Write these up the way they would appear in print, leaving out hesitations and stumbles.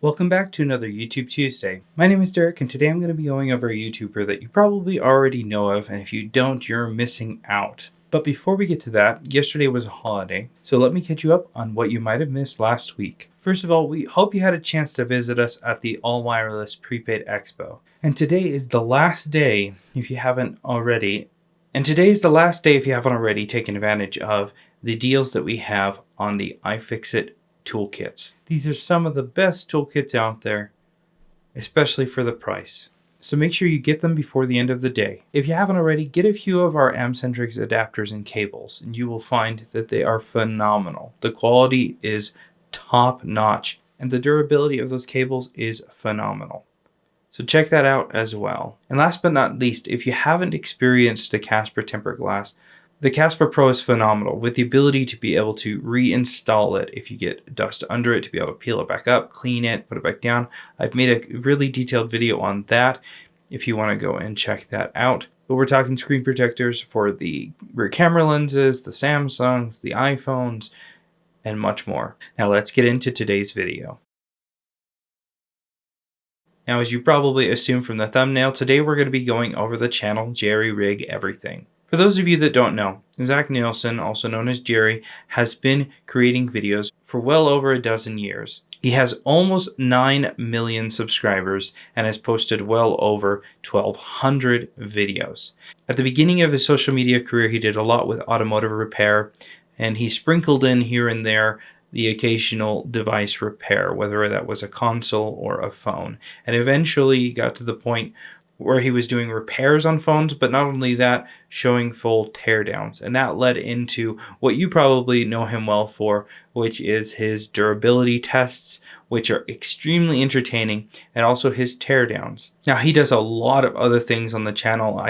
Welcome back to another YouTube Tuesday. My name is Derek and today I'm going to be going over a YouTuber that you probably already know of, and if you don't, you're missing out. But before we get to that, yesterday was a holiday, so let me catch you up on what you might have missed last week. First of all, we hope you had a chance to visit us at the All Wireless Prepaid Expo. And today is the last day if you haven't already taken advantage of the deals that we have on the iFixit toolkits. These are some of the best toolkits out there, especially for the price. So make sure you get them before the end of the day. If you haven't already, get a few of our Amcentrix adapters and cables, and you will find that they are phenomenal. The quality is top notch, and the durability of those cables is phenomenal. So check that out as well. And last but not least, if you haven't experienced the Casper tempered glass, the Casper Pro is phenomenal with the ability to be able to reinstall it if you get dust under it, to be able to peel it back up, clean it, put it back down. I've made a really detailed video on that if you want to go and check that out. But we're talking screen protectors for the rear camera lenses, the Samsungs, the iPhones, and much more. Now let's get into today's video. Now, as you probably assumed from the thumbnail, today we're going to be going over the channel JerryRigEverything. For those of you that don't know, Zach Nielsen, also known as Jerry, has been creating videos for well over a dozen years. He has almost 9 million subscribers and has posted well over 1,200 videos. At the beginning of his social media career, he did a lot with automotive repair, and he sprinkled in here and there the occasional device repair, whether that was a console or a phone. And eventually he got to the point where he was doing repairs on phones, but not only that, showing full teardowns. And that led into what you probably know him well for, which is his durability tests, which are extremely entertaining, and also his teardowns. Now, he does a lot of other things on the channel.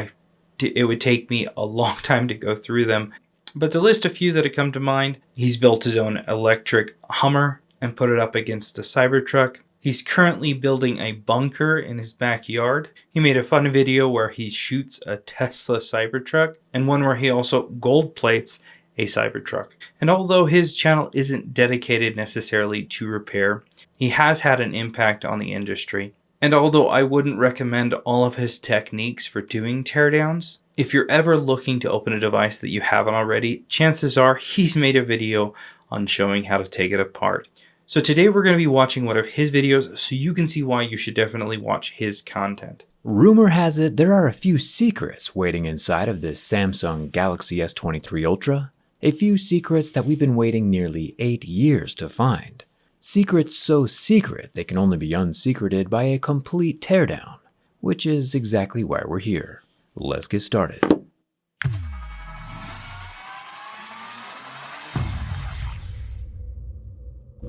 It would take me a long time to go through them. But to list a few that have come to mind, he's built his own electric Hummer and put it up against a Cybertruck. He's currently building a bunker in his backyard. He made a fun video where he shoots a Tesla Cybertruck, and one where he also gold plates a Cybertruck. And although his channel isn't dedicated necessarily to repair, he has had an impact on the industry. And although I wouldn't recommend all of his techniques for doing teardowns, if you're ever looking to open a device that you haven't already, chances are he's made a video on showing how to take it apart. So today we're going to be watching one of his videos so you can see why you should definitely watch his content. Rumor has it there are a few secrets waiting inside of this Samsung Galaxy S23 Ultra. A few secrets that we've been waiting nearly 8 years to find. Secrets so secret they can only be unsecreted by a complete teardown, which is exactly why we're here. Let's get started.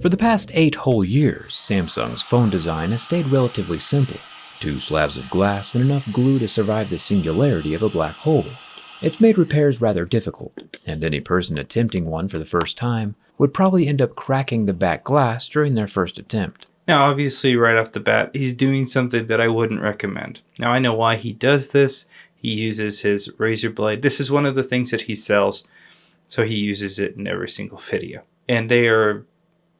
For the past 8 whole years, Samsung's phone design has stayed relatively simple. 2 slabs of glass and enough glue to survive the singularity of a black hole. It's made repairs rather difficult, and any person attempting one for the first time would probably end up cracking the back glass during their first attempt. Now, obviously, right off the bat, he's doing something that I wouldn't recommend. Now, I know why he does this. He uses his razor blade. This is one of the things that he sells, so he uses it in every single video. And they are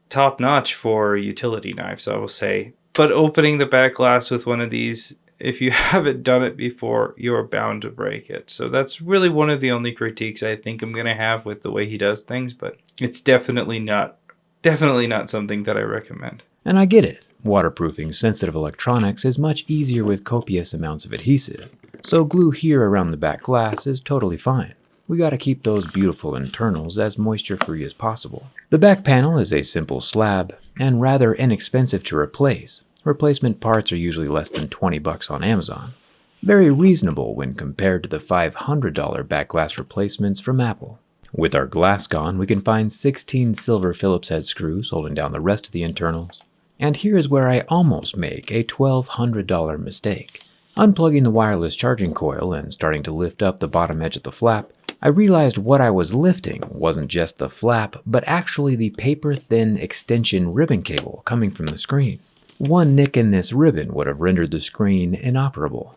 top notch for utility knives, I will say. But opening the back glass with one of these, if you haven't done it before, you're bound to break it. So that's really one of the only critiques I think I'm going to have with the way he does things, but it's definitely not something that I recommend. And I get it. Waterproofing sensitive electronics is much easier with copious amounts of adhesive. So glue here around the back glass is totally fine. We gotta keep those beautiful internals as moisture free as possible. The back panel is a simple slab and rather inexpensive to replace. Replacement parts are usually less than $20 on Amazon. Very reasonable when compared to the $500 back glass replacements from Apple. With our glass gone, we can find 16 silver Phillips head screws holding down the rest of the internals. And here's where I almost make a $1,200 mistake. Unplugging the wireless charging coil and starting to lift up the bottom edge of the flap, I realized what I was lifting wasn't just the flap, but actually the paper-thin extension ribbon cable coming from the screen. One nick in this ribbon would have rendered the screen inoperable.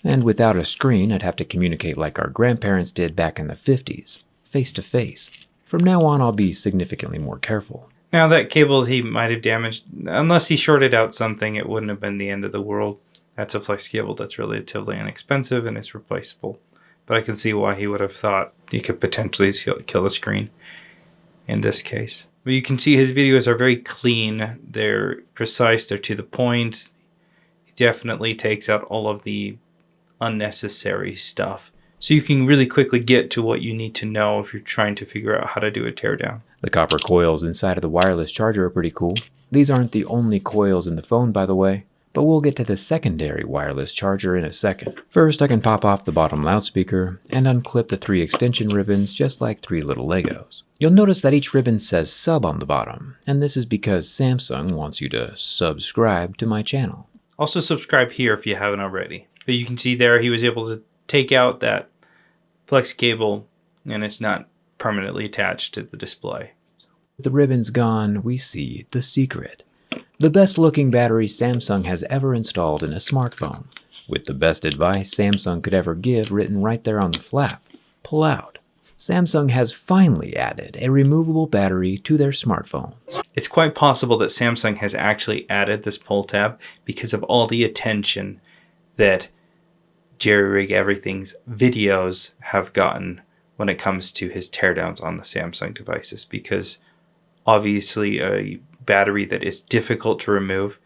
And without a screen, I'd have to communicate like our grandparents did back in the 50s, face to face. From now on, I'll be significantly more careful. Now that cable he might have damaged, unless he shorted out something, it wouldn't have been the end of the world. That's a flex cable that's relatively inexpensive and is replaceable. But I can see why he would have thought he could potentially kill the screen in this case. But you can see his videos are very clean. They're precise. They're to the point. He definitely takes out all of the unnecessary stuff. So you can really quickly get to what you need to know if you're trying to figure out how to do a teardown. The copper coils inside of the wireless charger are pretty cool. These aren't the only coils in the phone, by the way, but we'll get to the secondary wireless charger in a second. First, I can pop off the bottom loudspeaker and unclip the 3 extension ribbons just like 3 little Legos. You'll notice that each ribbon says sub on the bottom, and this is because Samsung wants you to subscribe to my channel. Also subscribe here if you haven't already. But you can see there he was able to take out that flex cable and it's not permanently attached to the display. With the ribbons gone, we see the secret. The best looking battery Samsung has ever installed in a smartphone, with the best advice Samsung could ever give written right there on the flap. Pull out. Samsung has finally added a removable battery to their smartphones. It's quite possible that Samsung has actually added this pull tab because of all the attention that JerryRigEverything's videos have gotten when it comes to his teardowns on the Samsung devices, because obviously a battery that is difficult to remove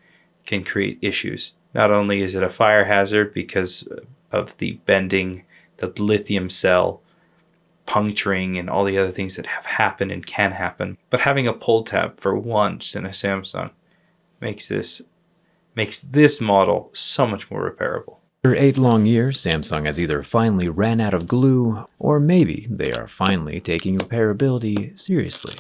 can create issues. Not only is it a fire hazard because of the bending, the lithium cell puncturing and all the other things that have happened and can happen, but having a pull tab for once in a Samsung makes this model so much more repairable. For 8 long years, Samsung has either finally ran out of glue, or maybe they are finally taking repairability seriously.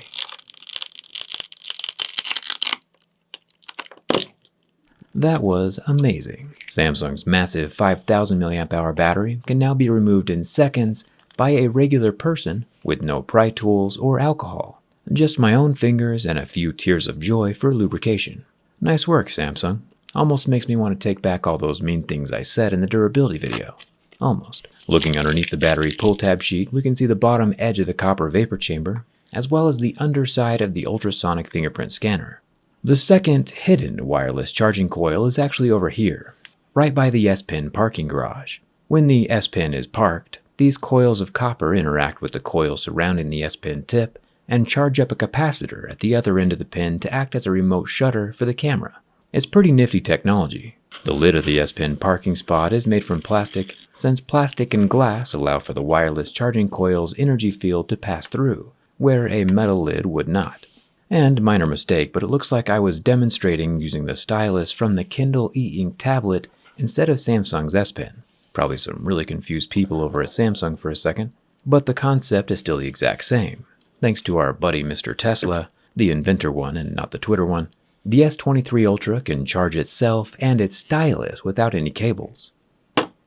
That was amazing. Samsung's massive 5000 mAh battery can now be removed in seconds by a regular person with no pry tools or alcohol. Just my own fingers and a few tears of joy for lubrication. Nice work, Samsung. Almost makes me want to take back all those mean things I said in the durability video. Almost. Looking underneath the battery pull tab sheet, we can see the bottom edge of the copper vapor chamber, as well as the underside of the ultrasonic fingerprint scanner. The second hidden wireless charging coil is actually over here, right by the S-Pen parking garage. When the S-Pen is parked, these coils of copper interact with the coils surrounding the S-Pen tip and charge up a capacitor at the other end of the pin to act as a remote shutter for the camera. It's pretty nifty technology. The lid of the S-Pen parking spot is made from plastic, since plastic and glass allow for the wireless charging coil's energy field to pass through, where a metal lid would not. And minor mistake, but it looks like I was demonstrating using the stylus from the Kindle e-ink tablet instead of Samsung's S-Pen. Probably some really confused people over at Samsung for a second, but the concept is still the exact same. Thanks to our buddy Mr. Tesla, the inventor one and not the Twitter one, the S23 Ultra can charge itself and its stylus without any cables.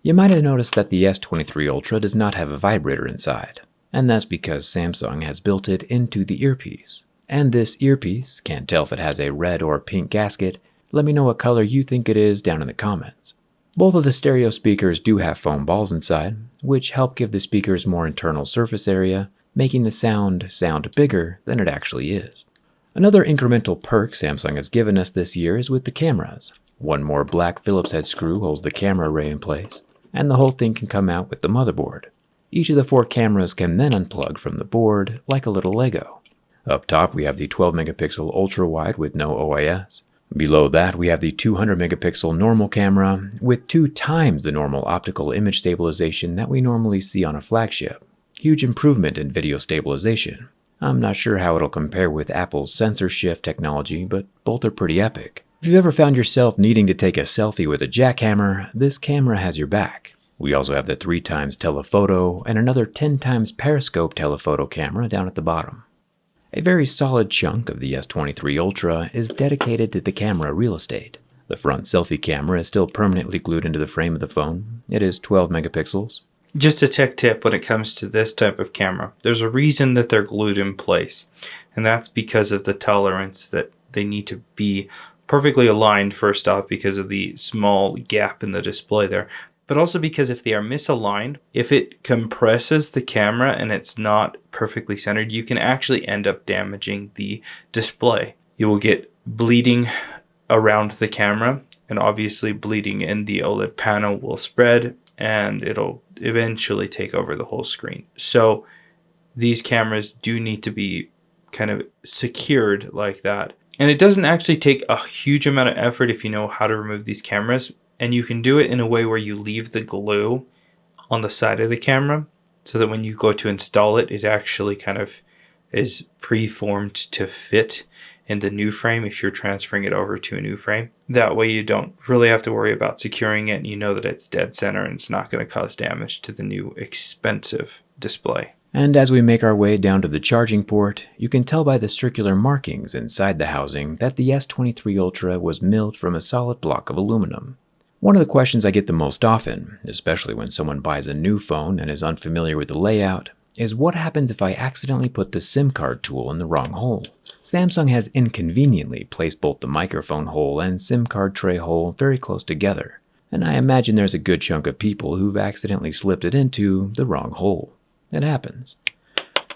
You might have noticed that the S23 Ultra does not have a vibrator inside, and that's because Samsung has built it into the earpiece. And this earpiece, can't tell if it has a red or pink gasket. Let me know what color you think it is down in the comments. Both of the stereo speakers do have foam balls inside, which help give the speakers more internal surface area, making the sound bigger than it actually is. Another incremental perk Samsung has given us this year is with the cameras. One more black Phillips head screw holds the camera array in place, and the whole thing can come out with the motherboard. Each of the 4 cameras can then unplug from the board like a little Lego. Up top we have the 12 megapixel ultra wide with no OIS. Below that we have the 200 megapixel normal camera with 2 times the normal optical image stabilization that we normally see on a flagship. Huge improvement in video stabilization. I'm not sure how it'll compare with Apple's sensor shift technology, but both are pretty epic. If you've ever found yourself needing to take a selfie with a jackhammer, this camera has your back. We also have the 3 times telephoto and another 10 times periscope telephoto camera down at the bottom. A very solid chunk of the S23 Ultra is dedicated to the camera real estate. The front selfie camera is still permanently glued into the frame of the phone. It is 12 megapixels. Just a tech tip when it comes to this type of camera. There's a reason that they're glued in place, and that's because of the tolerance that they need to be perfectly aligned first off because of the small gap in the display there. but also because if they are misaligned, if it compresses the camera and it's not perfectly centered, you can actually end up damaging the display. You will get bleeding around the camera, and obviously bleeding in the OLED panel will spread and it'll eventually take over the whole screen. So these cameras do need to be kind of secured like that. And it doesn't actually take a huge amount of effort if you know how to remove these cameras. And you can do it in a way where you leave the glue on the side of the camera so that when you go to install it, it actually kind of is preformed to fit in the new frame if you're transferring it over to a new frame. That way you don't really have to worry about securing it, and you know that it's dead center and it's not going to cause damage to the new expensive display. And as we make our way down to the charging port, you can tell by the circular markings inside the housing that the S23 Ultra was milled from a solid block of aluminum. One of the questions I get the most often, especially when someone buys a new phone and is unfamiliar with the layout, is what happens if I accidentally put the SIM card tool in the wrong hole? Samsung has inconveniently placed both the microphone hole and SIM card tray hole very close together, and I imagine there's a good chunk of people who've accidentally slipped it into the wrong hole. It happens.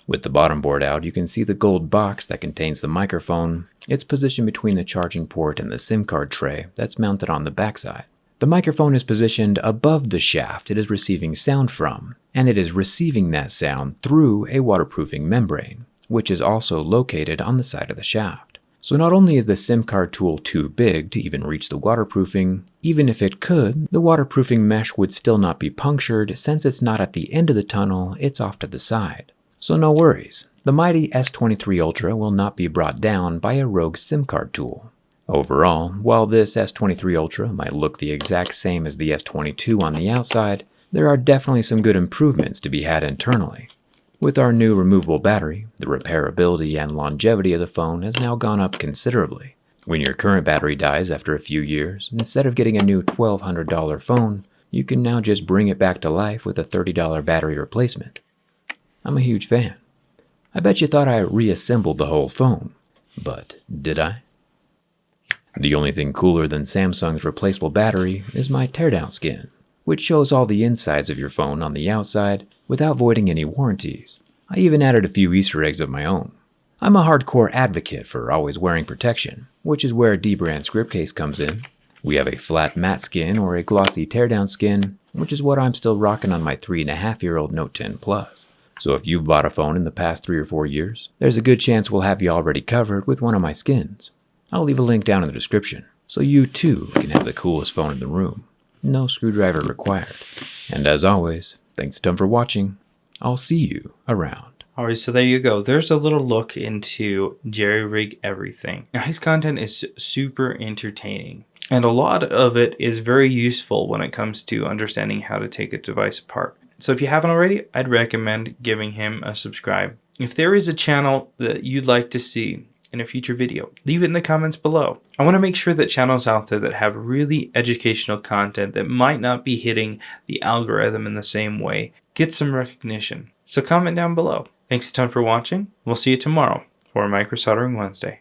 With the bottom board out, you can see the gold box that contains the microphone. It's positioned between the charging port and the SIM card tray that's mounted on the backside. The microphone is positioned above the shaft it is receiving sound from, and it is receiving that sound through a waterproofing membrane, which is also located on the side of the shaft. So not only is the SIM card tool too big to even reach the waterproofing, even if it could, the waterproofing mesh would still not be punctured since it's not at the end of the tunnel, it's off to the side. So no worries, the mighty S23 Ultra will not be brought down by a rogue SIM card tool. Overall, while this S23 Ultra might look the exact same as the S22 on the outside, there are definitely some good improvements to be had internally. With our new removable battery, the repairability and longevity of the phone has now gone up considerably. When your current battery dies after a few years, instead of getting a new $1,200 phone, you can now just bring it back to life with a $30 battery replacement. I'm a huge fan. I bet you thought I reassembled the whole phone, but did I? The only thing cooler than Samsung's replaceable battery is my teardown skin, which shows all the insides of your phone on the outside without voiding any warranties. I even added a few Easter eggs of my own. I'm a hardcore advocate for always wearing protection, which is where D-brand script case comes in. We have a flat matte skin or a glossy teardown skin, which is what I'm still rocking on my 3.5-year-old Note 10 Plus. So if you've bought a phone in the past 3 or 4 years, there's a good chance we'll have you already covered with one of my skins. I'll leave a link down in the description, so you too can have the coolest phone in the room. No screwdriver required. And as always, thanks a ton for watching. I'll see you around. Alright, so there you go. There's a little look into JerryRigEverything. Now, his content is super entertaining, and a lot of it is very useful when it comes to understanding how to take a device apart. So if you haven't already, I'd recommend giving him a subscribe. If there is a channel that you'd like to see in a future video, leave it in the comments below. I want to make sure that channels out there that have really educational content that might not be hitting the algorithm in the same way get some recognition. So comment down below. Thanks a ton for watching. We'll see you tomorrow for Micro Soldering Wednesday.